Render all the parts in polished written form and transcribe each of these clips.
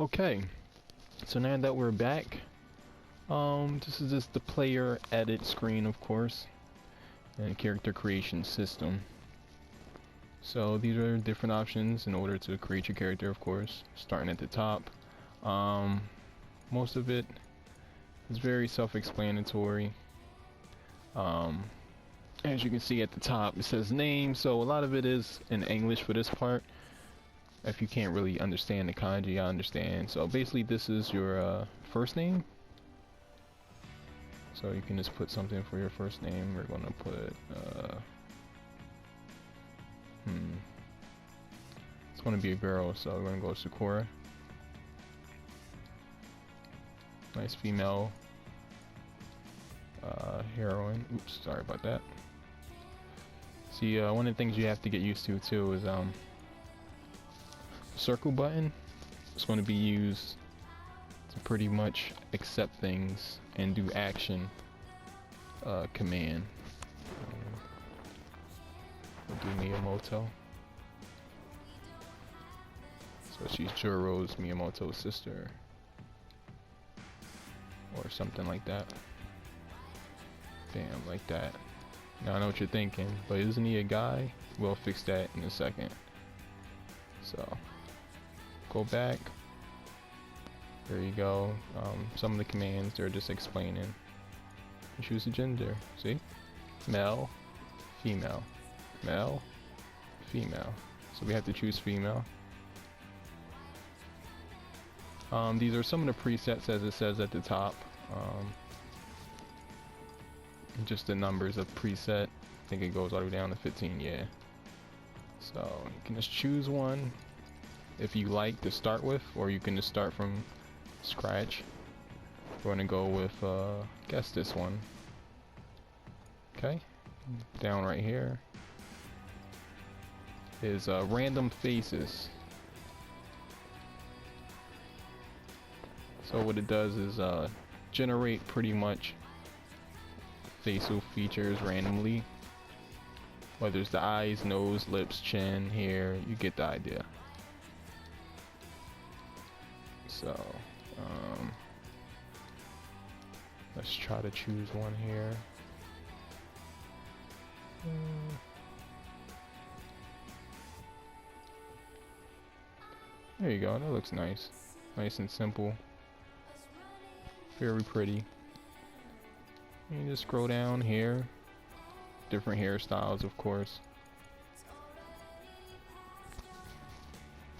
Okay, so now that we're back, this is just the player edit screen, of course, and character creation system. So these are different options in order to create your character, of course, starting at the top. Most of it is very self-explanatory. As you can see at the top, it says name, so a lot of it is in English for this part. If you can't really understand the kanji, I understand. So basically this is your first name. So you can just put something for your first name. We're gonna put it's gonna be a girl, so we're gonna go Sakura. Nice female heroine. Oops, sorry about that. See, one of the things you have to get used to too is circle button. It's going to be used to pretty much accept things and do action command. We'll do Miyamoto. So she's Juro's Miyamoto's sister, or something like that. Bam, like that. Now I know what you're thinking, but isn't he a guy? We'll fix that in a second. So go back. There you go. Some of the commands they're just explaining. You choose a gender. See? Male, female, male, female. So we have to choose female. These are some of the presets, as it says at the top. Just the numbers of preset. I think it goes all the way down to 15. Yeah. So you can just choose one if you like to start with, or you can just start from scratch. We're gonna go with guess this one. Okay, down right here is random faces. So what it does is generate pretty much facial features randomly, whether it's the eyes, nose, lips, chin, hair, you get the idea. So let's try to choose one here. There you go, that looks nice. Nice and simple. Very pretty. You just scroll down here. Different hairstyles, of course.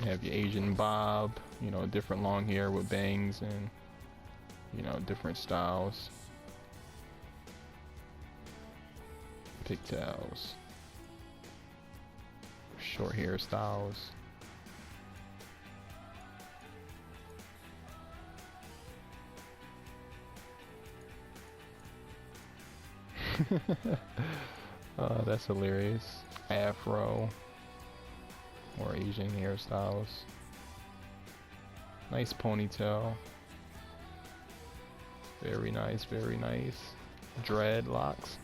You have your Asian bob, you know, different long hair with bangs and, you know, different styles. Pigtails. Short hairstyles. That's hilarious. Afro or Asian hairstyles. Nice ponytail. Very nice, very nice. Dreadlocks.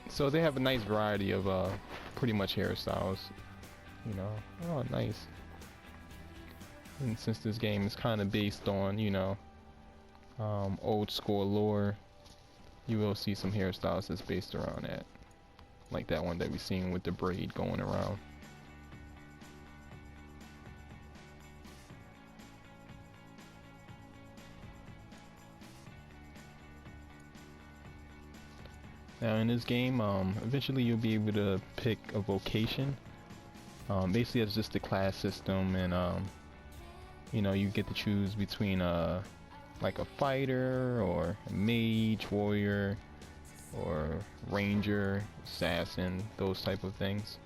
So they have a nice variety of pretty much hairstyles, you know. Oh, nice. And since this game is kind of based on, you know, old school lore, you will see some hairstyles that's based around that, like that one that we've seen with the braid going around. Now in this game, eventually you'll be able to pick a vocation. Basically it's just a class system, and you know, you get to choose between like a fighter or a mage, warrior, or ranger, assassin, those type of things.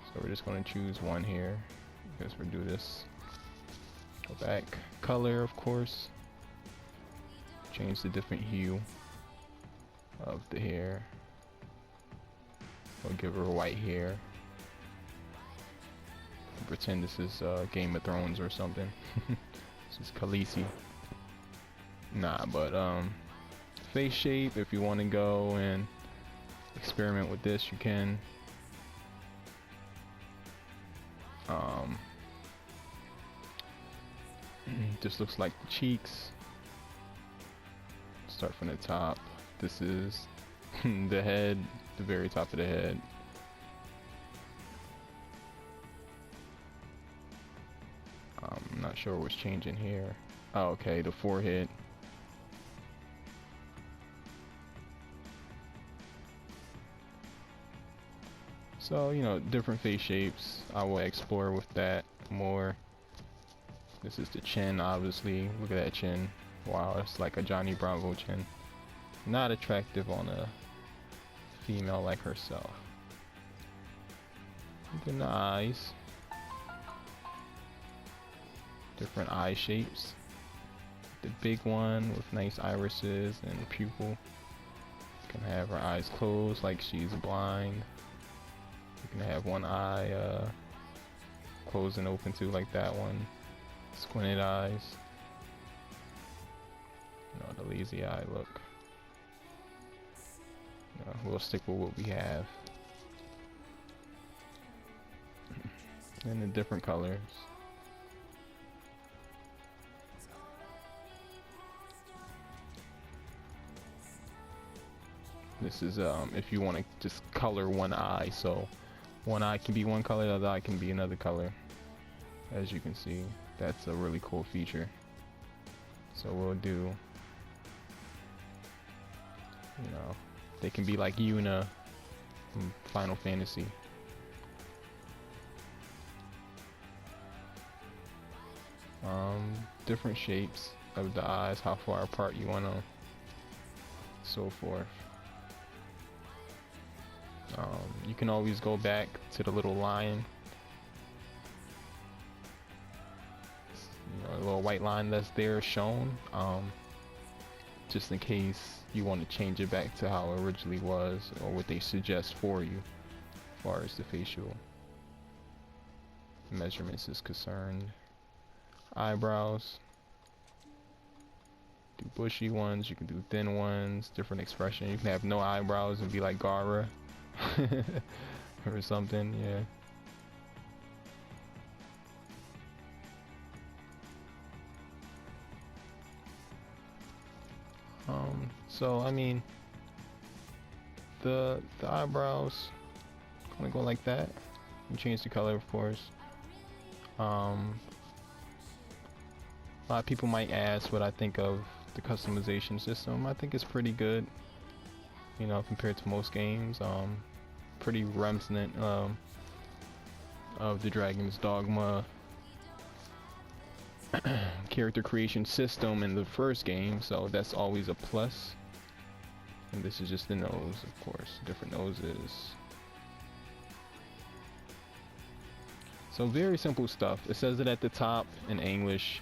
So we're just going to choose one here because we'll do this. Go back, color, of course. Change the different hue of the hair. We'll give her white hair. Pretend this is Game of Thrones or something. This is Khaleesi. Nah, but face shape, if you want to go and experiment with this, you can. Um, this looks like the cheeks. Start from the top. This is the head, the very top of the head. I'm not sure what's changing here. Oh, okay, the forehead. So, you know, different face shapes. I will explore with that more. This is the chin, obviously. Look at that chin. Wow, it's like a Johnny Bravo chin. Not attractive on a female like herself. Then the eyes. Different eye shapes. The big one with nice irises and pupil. Can have her eyes closed like she's blind. You can have one eye closed and open too, like that one. Squinted eyes. You know, the lazy eye look. You know, we'll stick with what we have. And the different colors. This is if you want to just color one eye, so one eye can be one color, the other eye can be another color. As you can see, that's a really cool feature. So we'll do, you know, they can be like Yuna from Final Fantasy. Different shapes of the eyes, how far apart you want them, so forth. You can always go back to the little line, you know, a little white line that's there shown, just in case you want to change it back to how it originally was, or what they suggest for you as far as the facial measurements is concerned. Eyebrows, do bushy ones, you can do thin ones, different expression. You can have no eyebrows and be like Gara or something, yeah. So I mean, the eyebrows gonna go like that. You change the color, of course. A lot of people might ask what I think of the customization system. I think it's pretty good, you know, compared to most games. Pretty reminiscent of the Dragon's Dogma character creation system in the first game, so that's always a plus. And this is just the nose, of course, different noses. So very simple stuff. It says it at the top in English,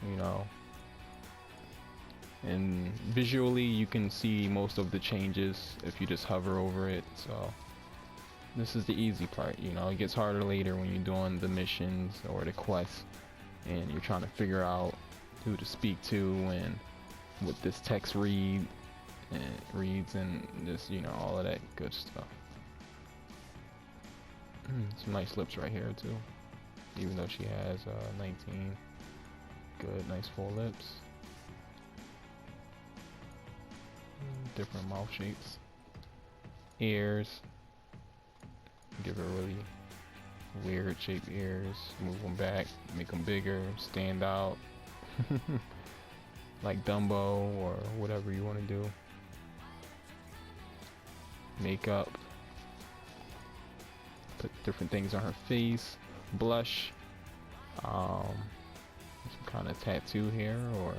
you know, and visually you can see most of the changes if you just hover over it. So this is the easy part, you know. It gets harder later when you're doing the missions or the quests and you're trying to figure out who to speak to and what this text reads and just, you know, all of that good stuff. Some nice lips right here too, even though she has 19. Good, nice full lips. Different mouth shapes. Ears. Give her really weird shaped ears. Move them back, make them bigger, stand out. Like Dumbo or whatever you want to do. Makeup. Put different things on her face. Blush. Some kind of tattoo here or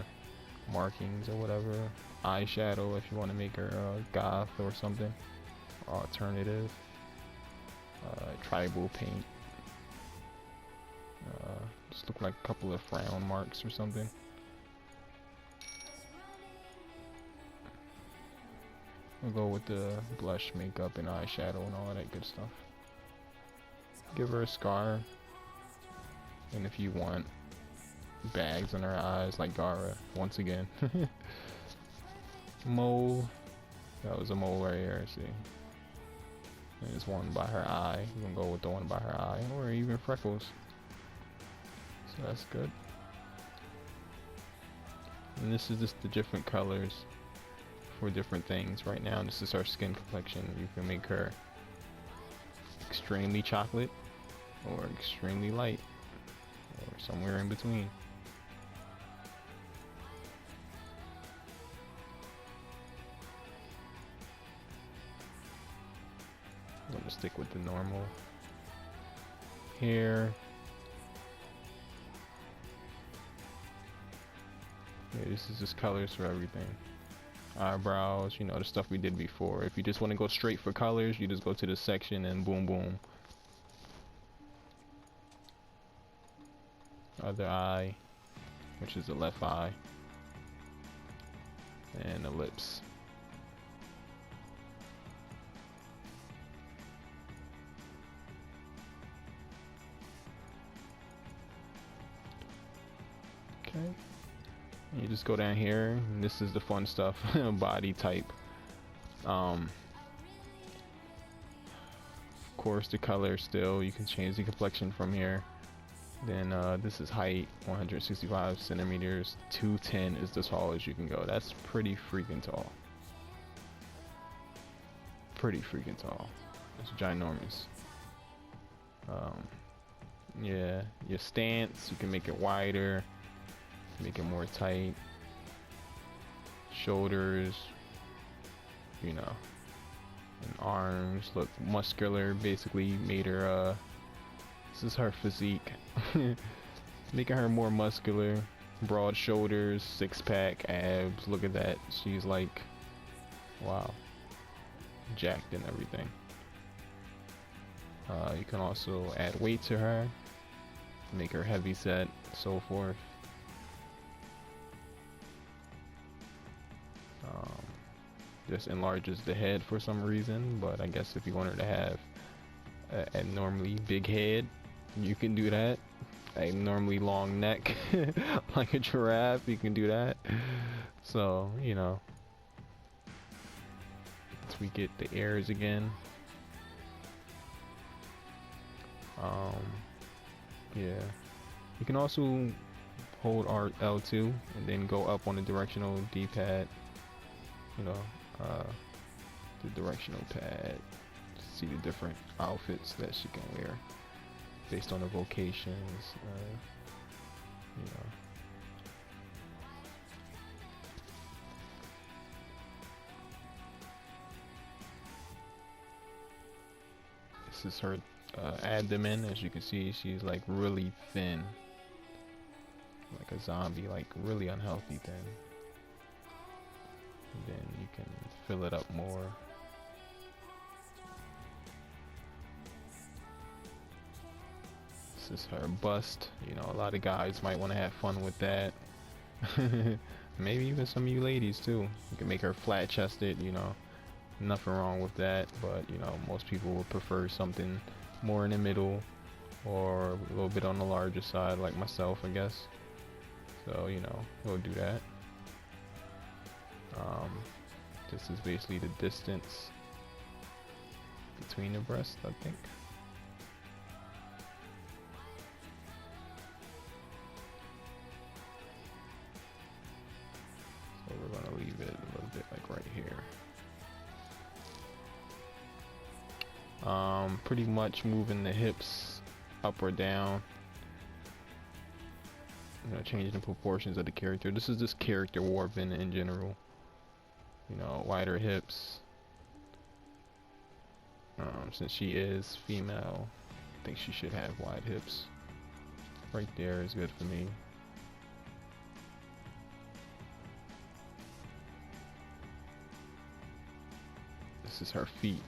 markings or whatever. Eyeshadow if you want to make her goth or something. Alternative. Tribal paint. Just look like a couple of frown marks or something. We'll go with the blush, makeup, and eyeshadow and all of that good stuff. Give her a scar. And if you want, bags on her eyes like Gara, once again. Mole. That was a mole right here, see. There's one by her eye. You can go with the one by her eye, or even freckles. So that's good. And this is just the different colors for different things. Right now, this is her skin complexion. You can make her extremely chocolate, or extremely light, or somewhere in between. I'm gonna stick with the normal hair. Yeah, this is just colors for everything. Eyebrows, you know, the stuff we did before. If you just want to go straight for colors, you just go to this section and boom boom. Other eye, which is the left eye, and the lips. Okay. You just go down here, and this is the fun stuff. Body type. Of course, the color still. You can change the complexion from here. Then this is height, 165 centimeters. 210 is the tallest you can go. That's pretty freaking tall. Pretty freaking tall. It's ginormous. Yeah, your stance, you can make it wider. Make it more tight. Shoulders, you know, and arms look muscular. Basically made her this is her physique. Making her more muscular. Broad shoulders, six-pack, abs. Look at that. She's like, wow, jacked and everything. You can also add weight to her, make her heavy set, so forth. Just enlarges the head for some reason, but I guess if you want her to have a normally big head, you can do that. A normally long neck, like a giraffe, you can do that. So, you know, once we get the ears again. Yeah, you can also hold L2 and then go up on the directional D-pad. You know, the directional pad to see the different outfits that she can wear based on the vocations. You know, this is her abdomen. As you can see, she's like really thin, like a zombie, like really unhealthy thin. And then you can fill it up more. This is her bust. You know, a lot of guys might want to have fun with that. Maybe even some of you ladies too. You can make her flat chested, you know, nothing wrong with that, but you know, most people would prefer something more in the middle or a little bit on the larger side, like myself, I guess. So, you know, we'll do that. This is basically the distance between the breasts, I think. So we're gonna leave it a little bit like right here. Pretty much moving the hips up or down. You know, changing the proportions of the character. This is just character warping in general. You know, wider hips. Since she is female, I think she should have wide hips. Right there is good for me. This is her feet.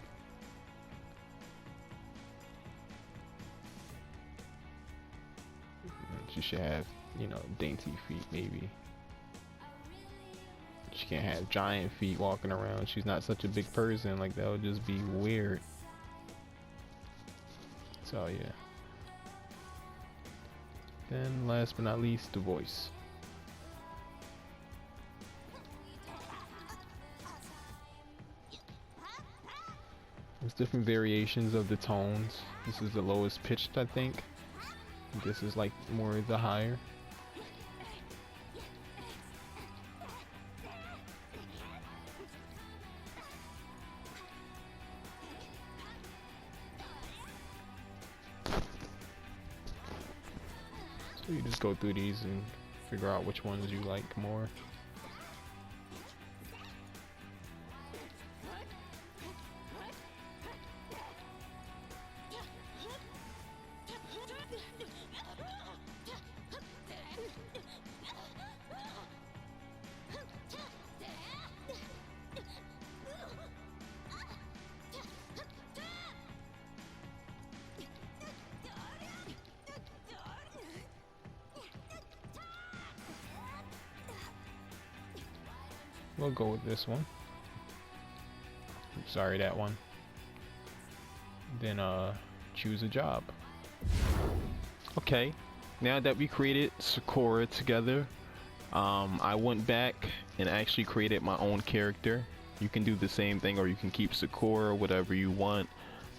She should have, you know, dainty feet maybe. She can't have giant feet walking around. She's not such a big person. Like, that would just be weird. So yeah. Then last but not least, the voice. There's different variations of the tones. This is the lowest pitched, I think. This is like more the higher. So you just go through these and figure out which ones you like more. We'll go with this one. Sorry, that one. Then choose a job. Okay, now that we created Sakura together, I went back and actually created my own character. You can do the same thing, or you can keep Sakura, whatever you want,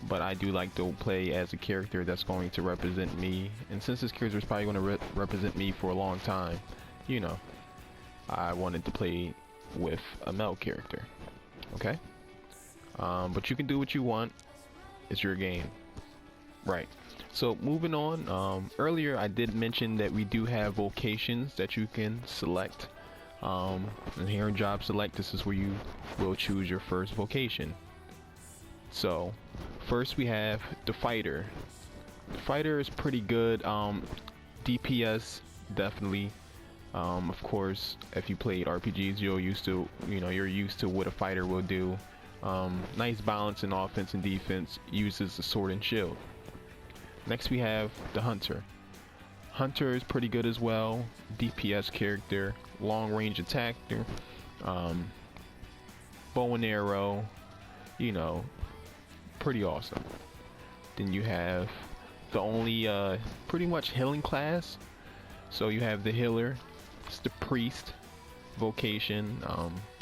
but I do like to play as a character that's going to represent me, and since this character is probably going to represent me for a long time, you know, I wanted to play with a male character. Okay, but you can do what you want. It's your game. Right, so moving on, earlier I did mention that we do have vocations that you can select, and here in job select, this is where you will choose your first vocation. So first we have the fighter. The fighter is pretty good. DPS definitely. Of course, if you played RPGs, you're used to what a fighter will do. Nice balance in offense and defense. Uses the sword and shield. Next we have the hunter. Hunter is pretty good as well. DPS character, long range attacker, bow and arrow. You know, pretty awesome. Then you have the only pretty much healing class. So you have the healer. It's the priest vocation,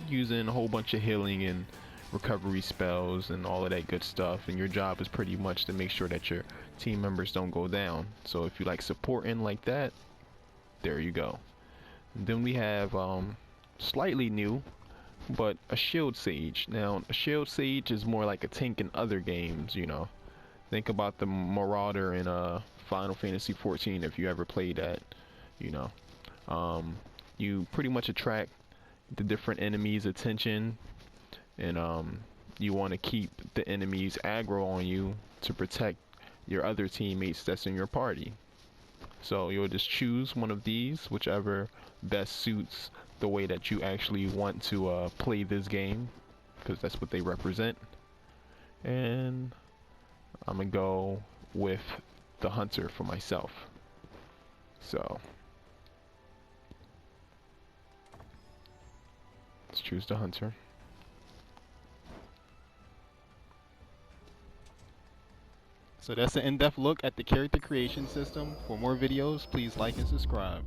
using a whole bunch of healing and recovery spells and all of that good stuff, and your job is pretty much to make sure that your team members don't go down. So if you like supporting like that, there you go. And then we have slightly new, but a shield sage. Now a shield sage is more like a tank in other games, you know. Think about the Marauder in Final Fantasy 14 if you ever played that, you know. You pretty much attract the different enemies' attention, and you want to keep the enemies aggro on you to protect your other teammates that's in your party. So you'll just choose one of these, whichever best suits the way that you actually want to play this game, because that's what they represent. And I'm gonna go with the hunter for myself. So let's choose the hunter. So that's an in-depth look at the character creation system. For more videos, please like and subscribe.